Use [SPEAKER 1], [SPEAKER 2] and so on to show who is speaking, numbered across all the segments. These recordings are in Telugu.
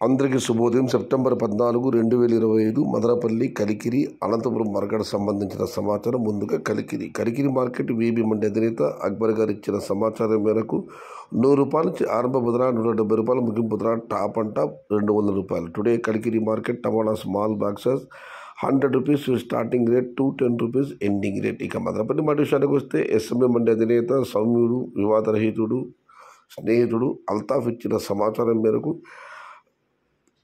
[SPEAKER 1] అందరికీ శుభోదయం. సెప్టెంబర్ 14, 2025 మదనపల్లి, కలికిరి, అనంతపురం మార్కెట్ సంబంధించిన సమాచారం. ముందుగా కలికిరి మార్కెట్ వీబీ మండి అధినేత అక్బర్ గారు ఇచ్చిన సమాచారం మేరకు ₹100 నుంచి ఆరంభ బుధన ₹170 ముగింపు బుధన top and top ₹200. Today Kalikiri market tomato small boxes ₹100 starting rate, ₹210 ending rate. ఇక మదనపల్లి మండి విషయానికి వస్తే ఎస్ఎంఏ మండి అధినేత సౌమ్యుడు, వివాదరహితుడు, స్నేహితుడు అల్తాఫ్ ఇచ్చిన సమాచారం మేరకు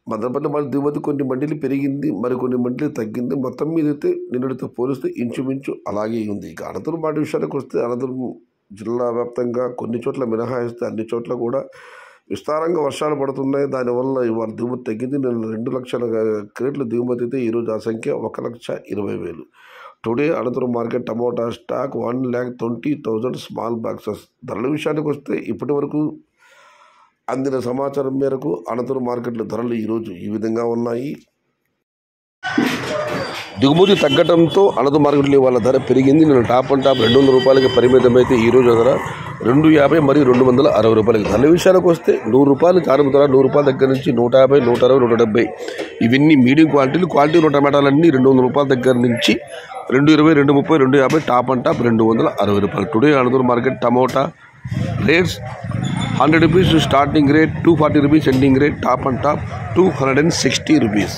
[SPEAKER 1] మదనపల్లి మండి దిగుమతి కొన్ని మండీలు పెరిగింది, మరికొన్ని మండీలు తగ్గింది. మొత్తం మీద అయితే నిన్నటితో పోలిస్తే ఇంచుమించు అలాగే ఉంది. ఇక అనంతపురం మండి విషయానికి వస్తే అనంతపురం జిల్లా వ్యాప్తంగా కొన్ని చోట్ల మినహాయిస్తే అన్ని చోట్ల కూడా విస్తారంగా వర్షాలు పడుతున్నాయి. దానివల్ల ఇవాళ దిగుమతి తగ్గింది. నిన్న 2 లక్షల క్రేట్ల దిగుమతి అయితే ఈరోజు ఆ సంఖ్య 1,20,000. Today Anantapur market tomato stock 1,20,000 small boxes. ధరల విషయానికి వస్తే ఇప్పటి వరకు అందిన సమాచారం మేరకు అనంతపురం మార్కెట్లో ధరలు ఈరోజు ఈ విధంగా ఉన్నాయి. దిగుమతి తగ్గడంతో అనంతపురం మార్కెట్లో ఇవాళ ధర పెరిగింది. నేను టాప్ అండ్ టాప్ ₹200 పరిమితమైతే ఈరోజు ధర ₹250 మరియు ₹260. ధరల విషయానికి వస్తే ₹100 ఆరంభ ధర, ₹100 దగ్గర నుంచి ₹150, ₹160, ₹170 ఇవన్నీ మీడియం క్వాలిటీ టమాటాలన్నీ ₹200 దగ్గర నుంచి ₹220, ₹230, ₹250, top and top ₹260. Today Anantapur market tomato rates ₹100 starting rate, ₹240 ending rate, top and top ₹260.